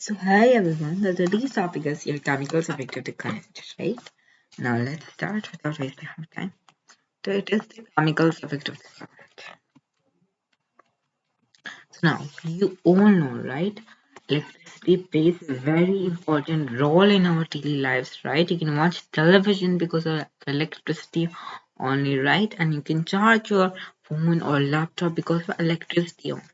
So hi everyone, the today's topic is your chemicals affected the current, right? Now let's start without wasting our time. So it is the chemicals affected the current. So now you all know, right? Electricity plays a very important role in our daily lives, right? You can watch television because of electricity only, right? And you can charge your phone or laptop because of electricity only.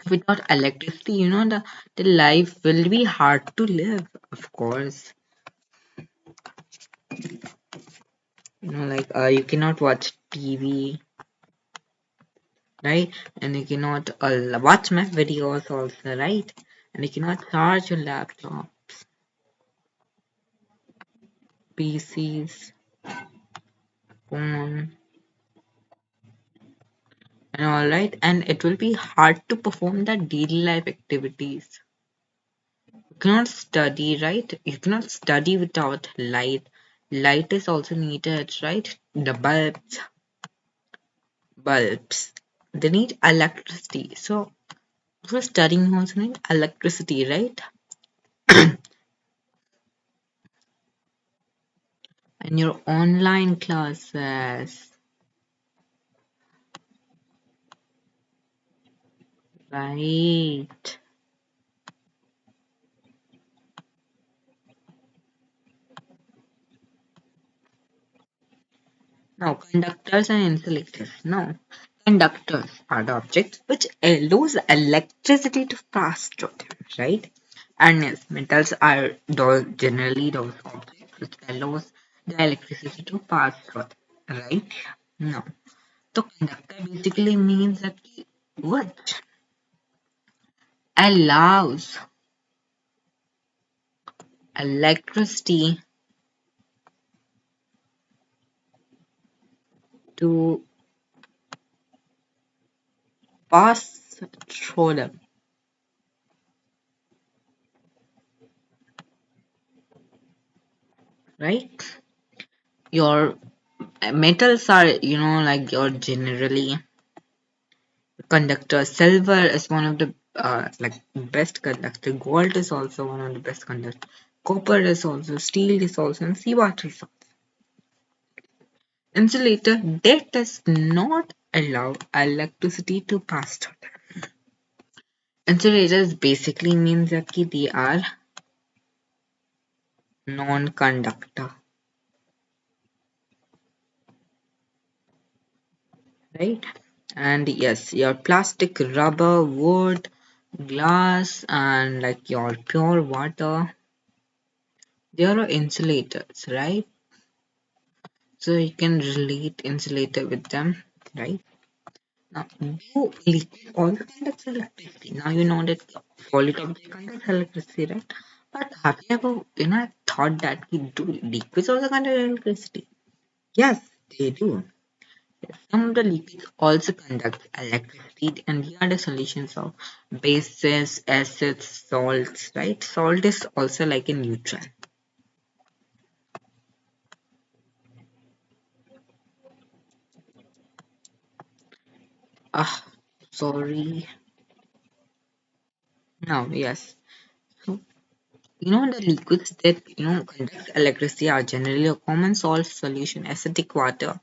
Without electricity, the life will be hard to live, of course. You cannot watch TV, right? And you cannot watch my videos also, right? And you cannot charge your laptop, PCs, phone, and all right. And it will be hard to perform the daily life activities. You cannot study, right? You cannot study without light. Light is also needed, right? The bulbs. They need electricity. So for studying you also need electricity, right? And your online classes, right? Now, conductors and insulators. Now, conductors are the objects which allows electricity to pass through them, right? And yes, metals are those generally those objects which allows the electricity to pass through them, right? Now, so conductor basically means that what allows electricity to pass through them, right? Your metals are, like your generally conductor. Silver is one of the like best conductor. Gold is also one of the best conductor. Copper is also, steel is also, and seawater is also. Insulator that does not allow electricity to pass through them. Insulators basically means that they are non-conductor, right? And yes, your plastic, rubber, wood, glass, and like your pure water, they are insulators, right? So you can relate insulator with them, right? Now, do liquid also conducts electricity. Now you know that solid object conducts electricity, right? But have you ever, thought that we do liquids also conduct electricity? Yes, they do. Some of the liquids also conduct electricity, and here are the solutions of bases, acids, salts, right? Salt is also like a neutral. Ah, sorry. Now, yes. So, the liquids that, conduct electricity are generally a common salt solution, acidic water.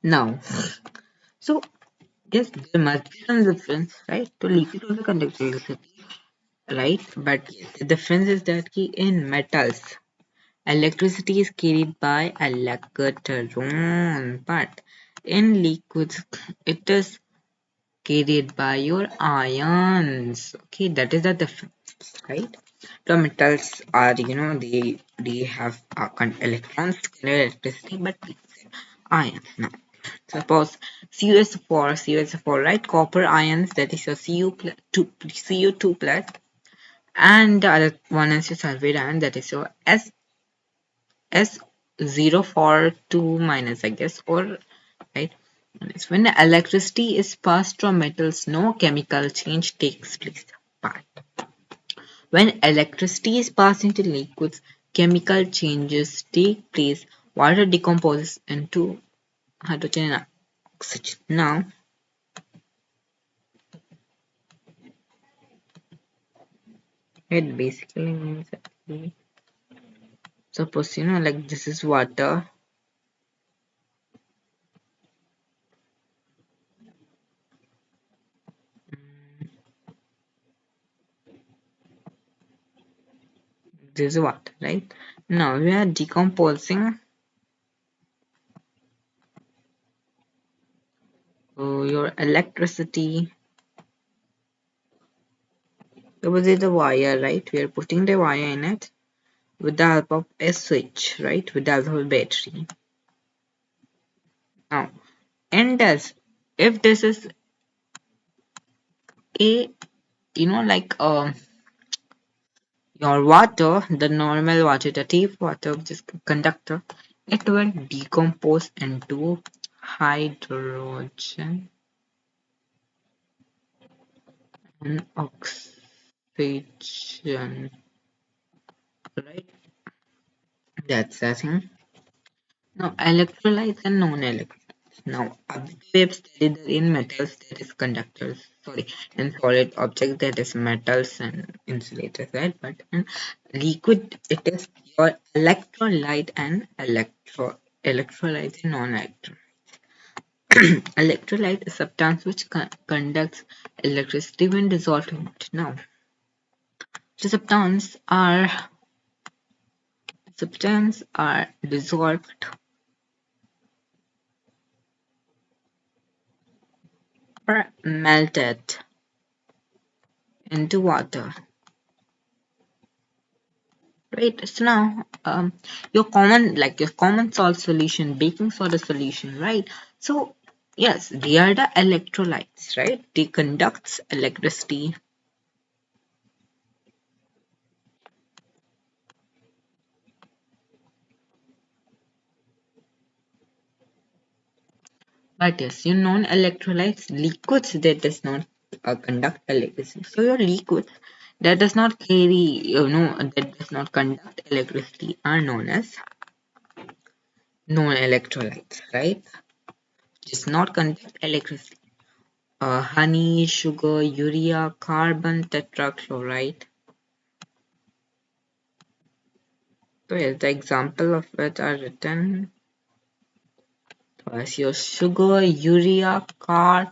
Now, so, yes, there must be some difference, right? So, liquid also conducts electricity, right? But yes, the difference is that in metals, electricity is carried by electron, but in liquids, it is carried by your ions. Okay, that is the difference, right? The metals are, they have electrons to carry electricity, but ions. Now, suppose CuSO4, right? Copper ions, that is your Cu2 plus, and the other one is your sulfate ion, that is your S042 minus, I guess, or right. It's when the electricity is passed from metals, no chemical change takes place. But When electricity is passed into liquids, chemical changes take place. Water decomposes into hydrogen and oxygen. Now, it basically means that suppose like this is water. This is water, right? Now we are decomposing your electricity. Suppose it's a wire, right? We are putting the wire in it with the help of a switch, right? With the help of a battery. Now, and this, if this is a like your water, the normal water, the tap water, which is conductor, it will decompose into hydrogen and oxygen, right? That's the thing. Now, electrolytes and non-electrolytes. Now, we have studied that in metals that is conductors, sorry, in solid objects that is metals and insulators, right? But in liquid, it is your electrolyte and electrolyte and non-electrolyte. Electrolyte is a substance which conducts electricity when dissolved in water. Now, the substance are dissolved or melted into water. Right, so now your common salt solution, baking soda solution, right? So yes, they are the electrolytes, right? They conducts electricity. But yes, your non-electrolytes, liquids that does not conduct electricity. So your liquids that does not carry, that does not conduct electricity are known as non-electrolytes, right? Does not conduct electricity. Honey, sugar, urea, carbon tetrachloride. So yes, the example of which are written as your sugar, urea, carbon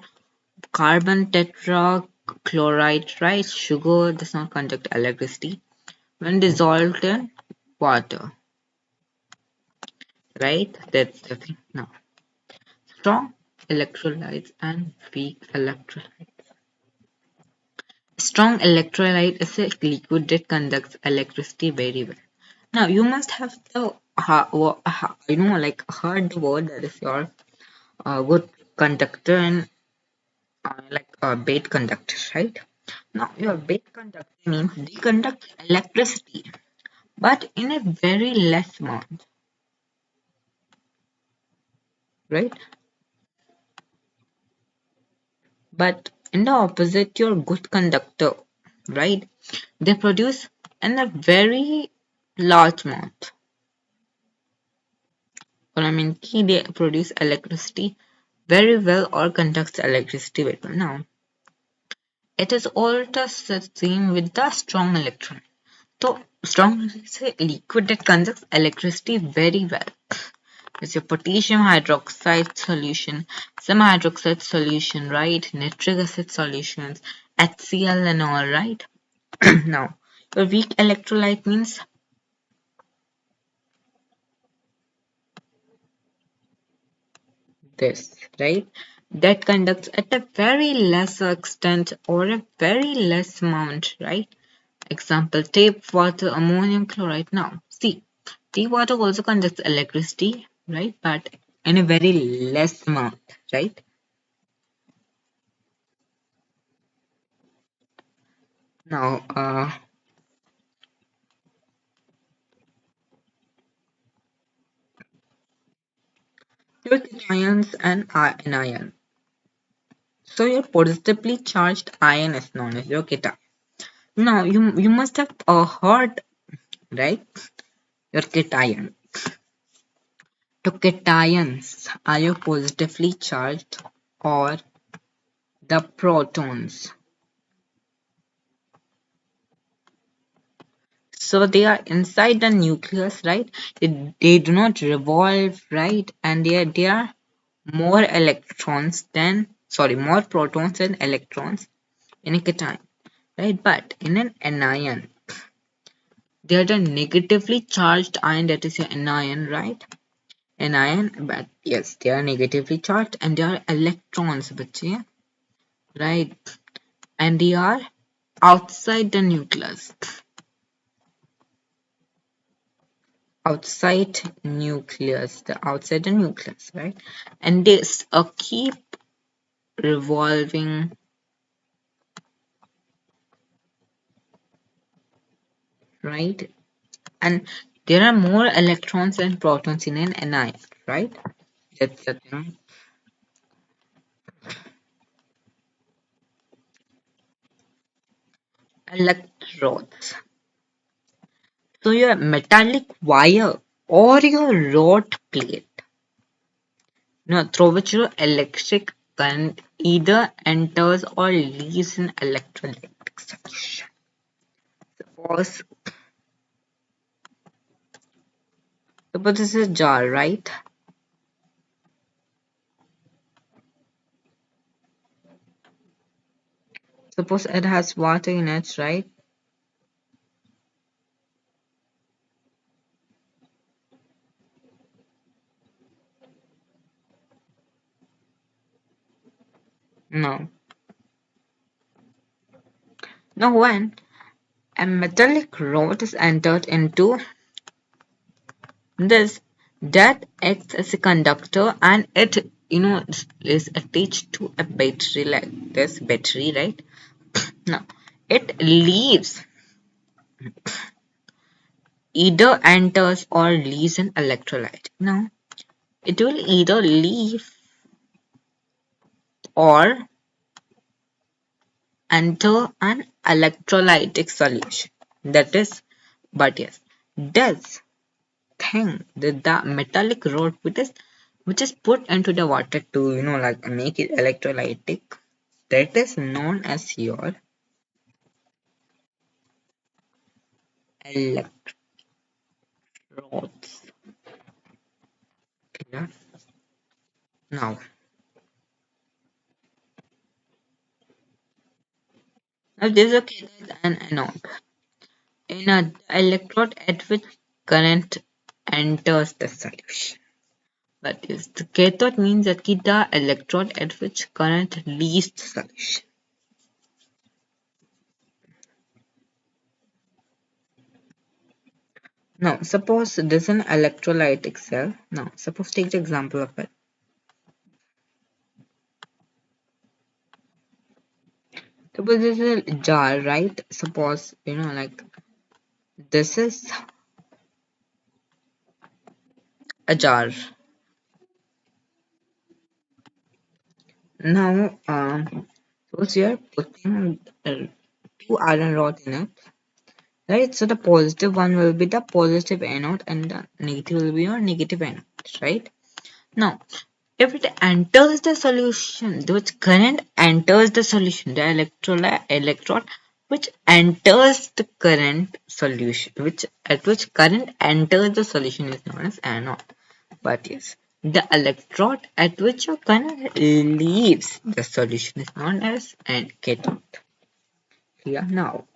tetrachloride, right? Sugar does not conduct electricity when dissolved in water, right? That's the thing. Now, strong electrolytes and weak electrolytes. Strong electrolyte is a liquid that conducts electricity very well. Now you must have like heard the word that is your good conductor and like a bad conductor, right? Now your bad conductor means they conduct electricity, but in a very less amount, right? But in the opposite, your good conductor, right? They produce in a very large amount. Or I mean, they produce electricity very well or conducts electricity very well. Now, it is all the same with the strong electron. So, strong is a liquid that conducts electricity very well. It's your potassium hydroxide solution, some hydroxide solution, right? Nitric acid solutions, HCl and all, right? Now, your weak electrolyte means this, right? That conducts at a very less extent or a very less amount, right? Example, tap water, ammonium chloride. Now, see, tap water also conducts electricity, right? But in a very less amount, right? Now, your cations and anion. So your positively charged ion is known as your cation. Now you must have heard, right? Your cation. So cations are you positively charged or the protons. So they are inside the nucleus, right? They do not revolve, right? And they are more electrons than, sorry, more protons than electrons in a cation, right? But in an anion, they are the negatively charged ion, that is your anion, right? Anion, but yes, they are negatively charged and they are electrons, bache, right? And they are outside the nucleus. Outside the nucleus, right? And they keep revolving, right? And there are more electrons and protons in an anion, right? That's the thing. Electrodes. So your metallic wire or your rod plate, through which your electric current either enters or leaves an electrolytic solution. Suppose, suppose this is a jar, right? Suppose it has water in it, right? No. Now when a metallic rod is entered into this, that acts as a conductor and it is attached to a battery like this battery, right? Now it leaves, either enters or leaves an electrolyte. Now it will either leave or enter an electrolytic solution. That is, but yes, does thing the metallic rod which is put into the water to like make it electrolytic, that is known as your electrodes. Yeah. Now this is a cathode and anode. In a electrode at which current enters the solution. But yes, the cathode means that the electrode at which current leaves the solution. Now, suppose this is an electrolytic cell. Now, suppose take the example of it. Suppose this is a jar, right? Suppose, like this is a jar. Now, suppose you are putting two iron rods in it, right? So the positive one will be the positive anode and the negative will be your negative anode, right? Now, if it enters the solution, which current enters the solution, the electrode which enters the current solution, which at which current enters the solution is known as anode. But yes, the electrode at which your current leaves the solution is known as an cathode. Yeah. Now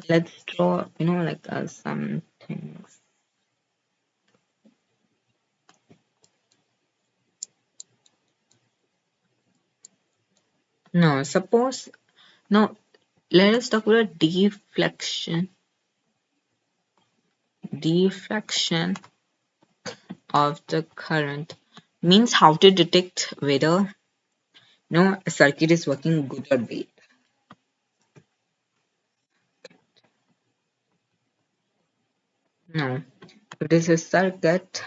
let's draw, like some things. Now suppose, now let us talk about deflection of the current means how to detect whether a circuit is working good or bad. Now if it is a circuit,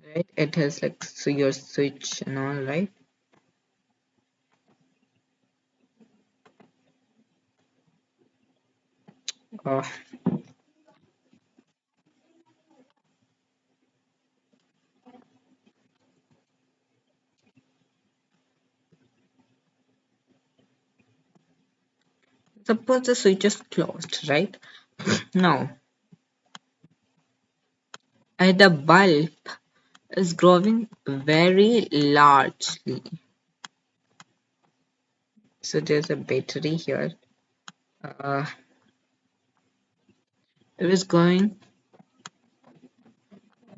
right, it has like, so your switch and all, right? Uh, Suppose the switch is closed, right? Now, the bulb is growing very largely. So there's a battery here. Uh, it is going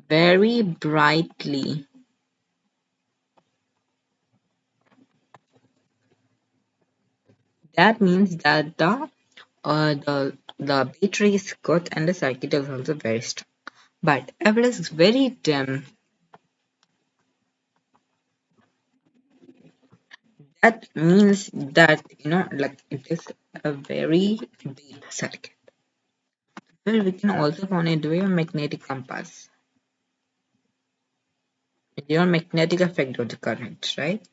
very brightly. That means that the battery is good and the circuit is also very strong. But if it is very dim, that means that like it is a very deep circuit. Well, we can also find it with a magnetic compass. Your magnetic effect of the current, right?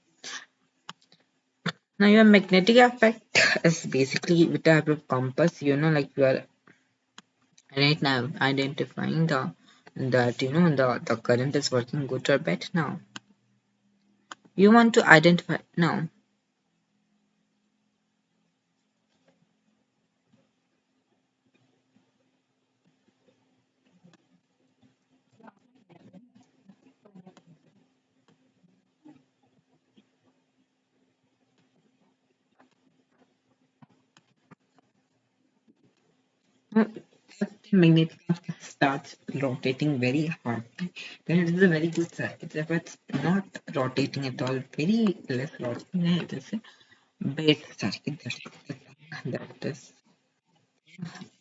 Now your magnetic effect is basically with the type of compass, like you are right now identifying that the current is working good or bad now. You want to identify now. Now, if the magnetic effect starts rotating very hard, then it is a very good circuit. If it's not rotating at all, very less rotating, then it is a bad circuit. That is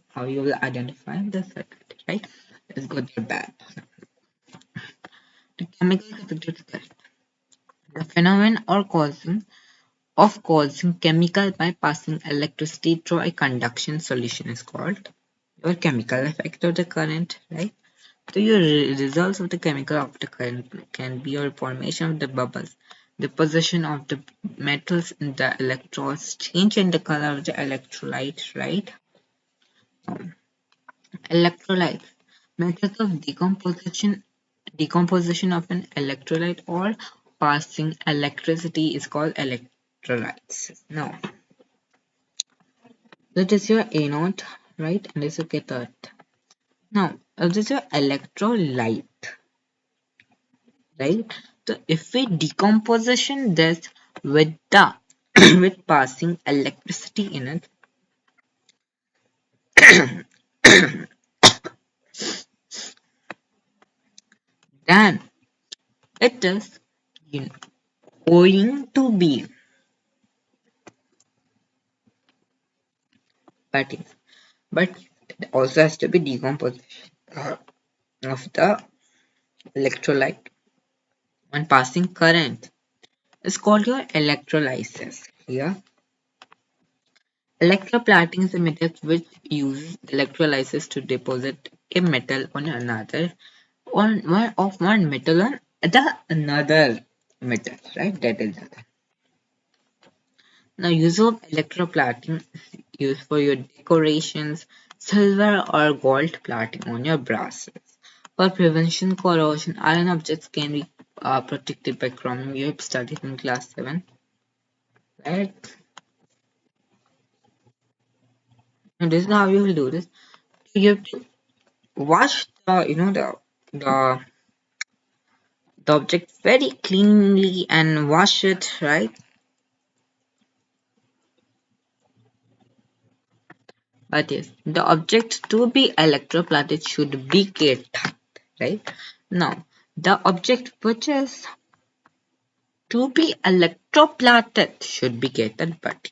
how you will identify the circuit, right? It's good or bad. The chemical effect of the current. The phenomenon or causing chemical bypassing electricity through a conduction solution is called your chemical effect of the current, right? So your results of the chemical of the current can be your formation of the bubbles, the position of the metals in the electrodes, change in the color of the electrolyte, right? Electrolytes, methods of decomposition of an electrolyte or passing electricity is called electrolytes. Now, that is your anode, right? And this is your cathode. Now, this is your electrolyte, right? So, if we decomposition this with the with passing electricity in it, then it is you know, going to be, but it also has to be decomposition of the electrolyte when passing current. It's called your electrolysis. Here, electroplating is a method which uses electrolysis to deposit a metal on another, on one metal on the another metal, right? That is the thing. Now, use of electroplating is used for your decorations, silver or gold plating on your brasses. For prevention, corrosion, iron objects can be protected by chromium. You have studied in class 7, right? And this is how you will do this. You have to wash the object very cleanly and wash it, right? But yes, the object to be electroplated should be cat, right? Now, the object which is to be electroplated should be gated, but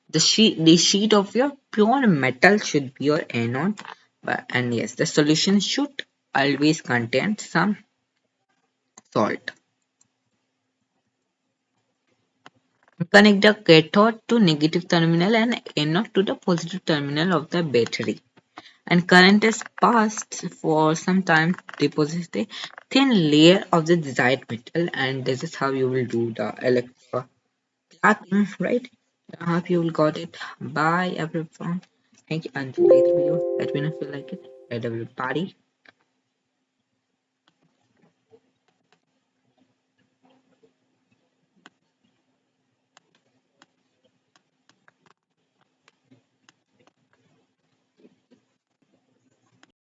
the sheet of your pure metal should be your anode. And yes, the solution should always contain some salt. Connect the cathode to negative terminal and anode to the positive terminal of the battery. And current is passed for some time to deposit a thin layer of the desired metal, and this is how you will do the electroplating, right? I hope you will got it. Bye everyone. Thank you, and if you like the video, let me know if you like it. Let everybody.